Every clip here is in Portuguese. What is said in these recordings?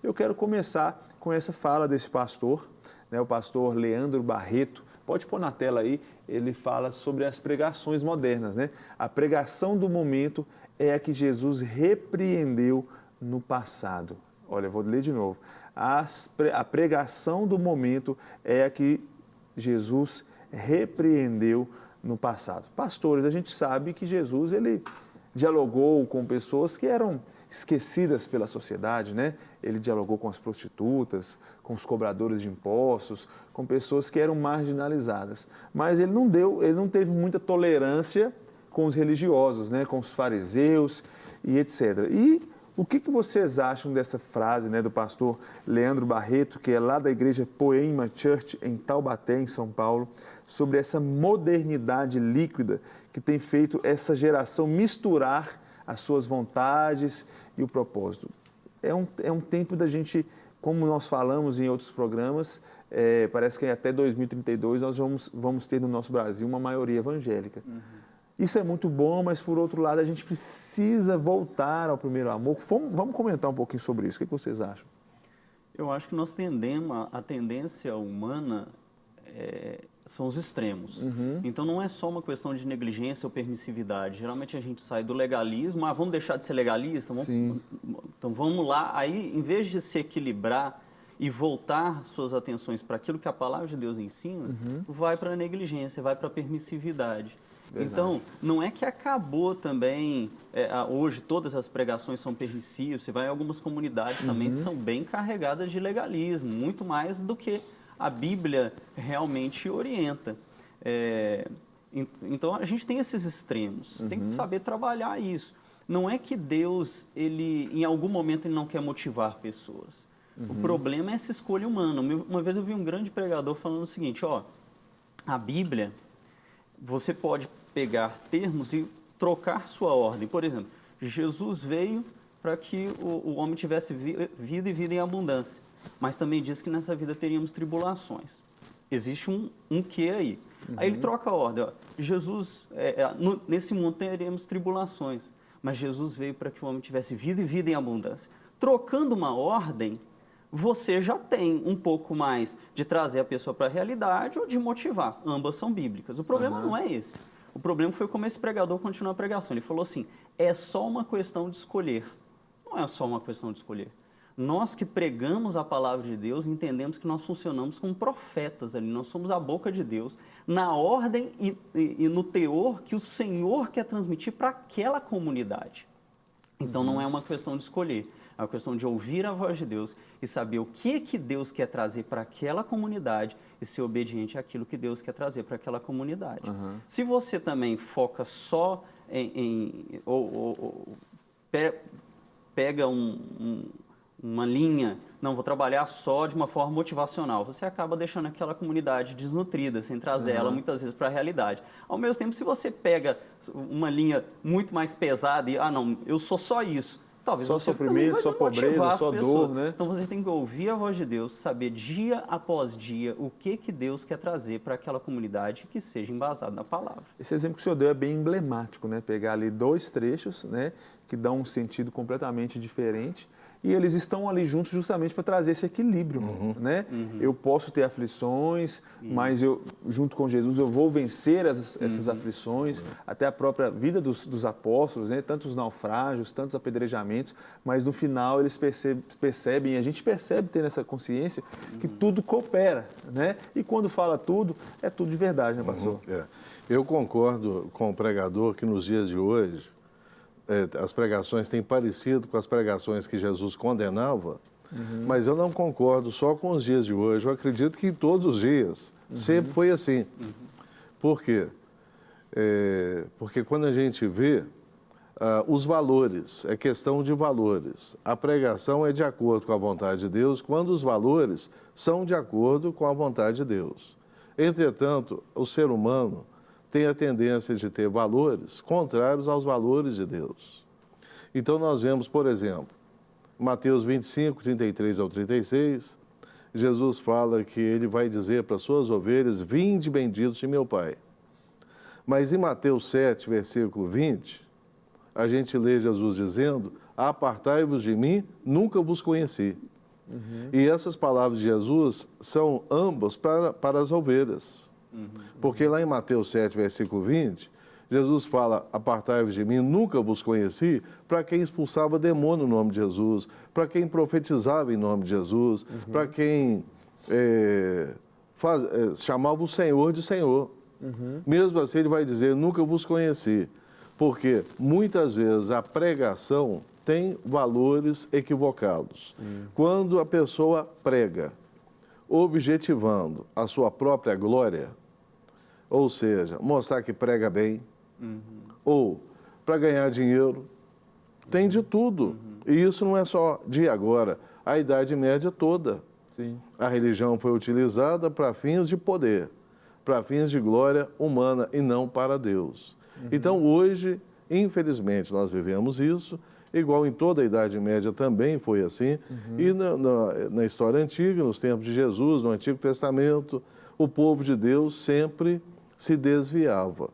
Eu quero começar com essa fala desse pastor, né, o pastor Leandro Barreto. Pode pôr na tela aí, ele fala sobre as pregações modernas, né? A pregação do momento é a que Jesus repreendeu no passado. Olha, eu vou ler de novo. A pregação do momento é a que Jesus repreendeu no passado. Pastores, a gente sabe que Jesus, ele dialogou com pessoas que eram esquecidas pela sociedade, né? Ele dialogou com as prostitutas, com os cobradores de impostos, com pessoas que eram marginalizadas. Mas ele não teve muita tolerância com os religiosos, né? Com os fariseus e etc. E o que vocês acham dessa frase, né, do pastor Leandro Barreto, que é lá da igreja Poema Church, em Taubaté, em São Paulo, sobre essa modernidade líquida que tem feito essa geração misturar as suas vontades e o propósito? É um tempo da gente, como nós falamos em outros programas, parece que até 2032 nós vamos ter no nosso Brasil uma maioria evangélica. Isso é muito bom, mas por outro lado a gente precisa voltar ao primeiro amor. Vamos comentar um pouquinho sobre isso. O que vocês acham? Eu acho que a tendência humana são os extremos. Então não é só uma questão de negligência ou permissividade. Geralmente a gente sai do legalismo, vamos deixar de ser legalista? Então vamos lá. Aí, em vez de se equilibrar e voltar suas atenções para aquilo que a palavra de Deus ensina, vai para a negligência, vai para a permissividade. Verdade. Então, não é que acabou também, hoje todas as pregações são permissivas, você vai em algumas comunidades também são bem carregadas de legalismo, muito mais do que a Bíblia realmente orienta. Então, a gente tem esses extremos, tem que saber trabalhar isso. Não é que Deus, em algum momento, ele não quer motivar pessoas. O problema é essa escolha humana. Uma vez eu vi um grande pregador falando o seguinte, a Bíblia, você pode pegar termos e trocar sua ordem. Por exemplo, Jesus veio para que o homem tivesse vida e vida em abundância, mas também diz que nessa vida teríamos tribulações. Existe um quê aí. Aí ele troca a ordem. Jesus, nesse mundo teremos tribulações, mas Jesus veio para que o homem tivesse vida e vida em abundância. Trocando uma ordem, você já tem um pouco mais de trazer a pessoa para a realidade ou de motivar. Ambas são bíblicas. O problema não é esse. O problema foi como esse pregador continuou a pregação. Ele falou assim, é só uma questão de escolher. Não é só uma questão de escolher. Nós que pregamos a palavra de Deus, entendemos que nós funcionamos como profetas ali. Nós somos a boca de Deus, na ordem e no teor que o Senhor quer transmitir para aquela comunidade. Então não é uma questão de escolher. É uma questão de ouvir a voz de Deus e saber o que Deus quer trazer para aquela comunidade e ser obediente àquilo que Deus quer trazer para aquela comunidade. Se você também foca só pega uma linha, não, vou trabalhar só de uma forma motivacional, você acaba deixando aquela comunidade desnutrida, sem trazer ela muitas vezes para a realidade. Ao mesmo tempo, se você pega uma linha muito mais pesada e, não, eu sou só isso, talvez só você sofrimento, só pobreza, só dor, né? Então você tem que ouvir a voz de Deus, saber dia após dia o que Deus quer trazer para aquela comunidade que seja embasado na palavra. Esse exemplo que o senhor deu é bem emblemático, né? Pegar ali 2 trechos, né, que dão um sentido completamente diferente. E eles estão ali juntos justamente para trazer esse equilíbrio, né? Eu posso ter aflições, mas junto com Jesus, eu vou vencer essas aflições, até a própria vida dos apóstolos, né? Tantos naufrágios, tantos apedrejamentos, mas no final eles percebem, e a gente percebe tendo essa consciência, que tudo coopera, né? E quando fala tudo, é tudo de verdade, né, pastor? Eu concordo com o pregador que nos dias de hoje, as pregações têm parecido com as pregações que Jesus condenava, mas eu não concordo só com os dias de hoje. Eu acredito que todos os dias sempre foi assim. Por quê? Porque quando a gente vê os valores, é questão de valores. A pregação é de acordo com a vontade de Deus, quando os valores são de acordo com a vontade de Deus. Entretanto, o ser humano tem a tendência de ter valores contrários aos valores de Deus. Então nós vemos, por exemplo, Mateus 25, 33 ao 36, Jesus fala que ele vai dizer para as suas ovelhas, vinde benditos de meu Pai. Mas em Mateus 7, versículo 20, a gente lê Jesus dizendo, apartai-vos de mim, nunca vos conheci. E essas palavras de Jesus são ambas para as ovelhas. Porque lá em Mateus 7, versículo 20, Jesus fala, apartai-vos de mim, nunca vos conheci, para quem expulsava demônio no nome de Jesus, para quem profetizava em nome de Jesus, para quem chamava o Senhor de Senhor. Mesmo assim, ele vai dizer, nunca vos conheci. Porque muitas vezes a pregação tem valores equivocados. Quando a pessoa prega, objetivando a sua própria glória, ou seja, mostrar que prega bem, ou para ganhar dinheiro, tem de tudo. E isso não é só de agora, a Idade Média toda. Sim. A religião foi utilizada para fins de poder, para fins de glória humana e não para Deus. Então, hoje, infelizmente, nós vivemos isso, igual em toda a Idade Média também foi assim, e na história antiga, nos tempos de Jesus, no Antigo Testamento, o povo de Deus sempre se desviava.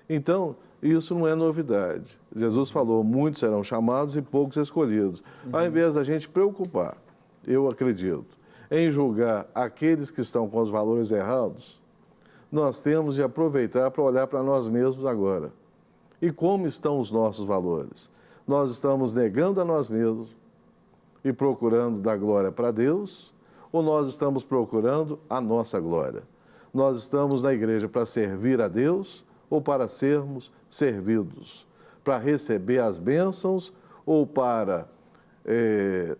Então, isso não é novidade. Jesus falou, muitos serão chamados e poucos escolhidos. Ao invés da gente preocupar, eu acredito, em julgar aqueles que estão com os valores errados, nós temos de aproveitar para olhar para nós mesmos agora. E como estão os nossos valores? Nós estamos negando a nós mesmos e procurando dar glória para Deus, ou nós estamos procurando a nossa glória? Nós estamos na igreja para servir a Deus ou para sermos servidos? Para receber as bênçãos ou para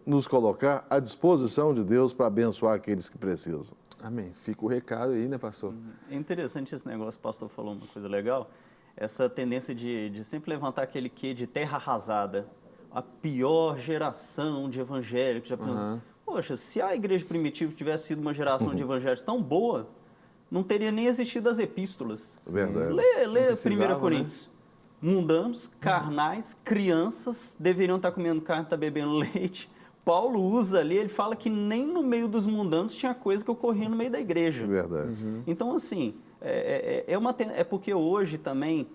nos colocar à disposição de Deus para abençoar aqueles que precisam? Amém. Fica o recado aí, né, pastor? É interessante esse negócio, o pastor falou uma coisa legal, essa tendência de sempre levantar aquele quê de terra arrasada, a pior geração de evangélicos. Poxa, se a igreja primitiva tivesse sido uma geração de evangélicos tão boa, não teria nem existido as epístolas. Verdade. Lê 1 Coríntios. Né? Mundanos, carnais, crianças, deveriam estar comendo carne, estar bebendo leite. Paulo usa ali, ele fala que nem no meio dos mundanos tinha coisa que ocorria no meio da igreja. Verdade. Então, assim, é porque hoje também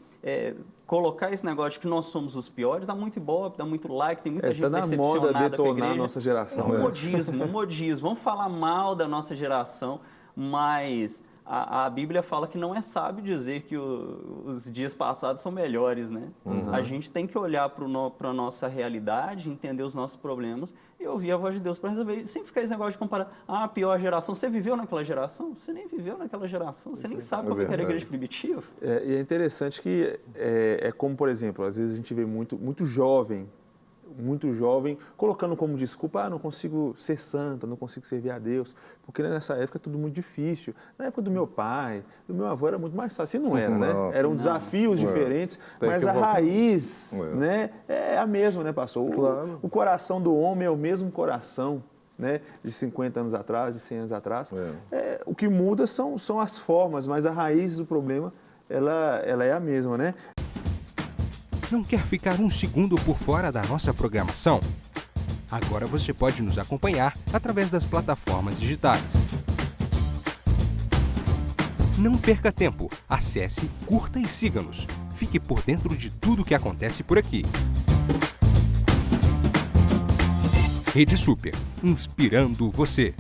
colocar esse negócio de que nós somos os piores dá muito ibope, dá muito like, tem muita gente decepcionada com a igreja. Tá na moda detonar a nossa geração. Um modismo. Vamos falar mal da nossa geração, mas a Bíblia fala que não é sábio dizer que os dias passados são melhores, né? A gente tem que olhar para a nossa realidade, entender os nossos problemas e ouvir a voz de Deus para resolver. Sem ficar esse negócio de comparar, a pior geração. Você viveu naquela geração? Você nem viveu naquela geração. Você nem sabe como era a igreja primitiva. E é interessante que como, por exemplo, às vezes a gente vê muito jovem colocando como desculpa, não consigo ser santo, não consigo servir a Deus, porque nessa época é tudo muito difícil. Na época do meu pai, do meu avô era muito mais fácil. E não era, né? Eram desafios diferentes, mas a raiz né, é a mesma, né, pastor? Claro. O coração do homem é o mesmo coração, né, de 50 anos atrás, de 100 anos atrás. O que muda são as formas, mas a raiz do problema, ela é a mesma, né? Não quer ficar um segundo por fora da nossa programação? Agora você pode nos acompanhar através das plataformas digitais. Não perca tempo. Acesse, curta e siga-nos. Fique por dentro de tudo o que acontece por aqui. Rede Super, inspirando você.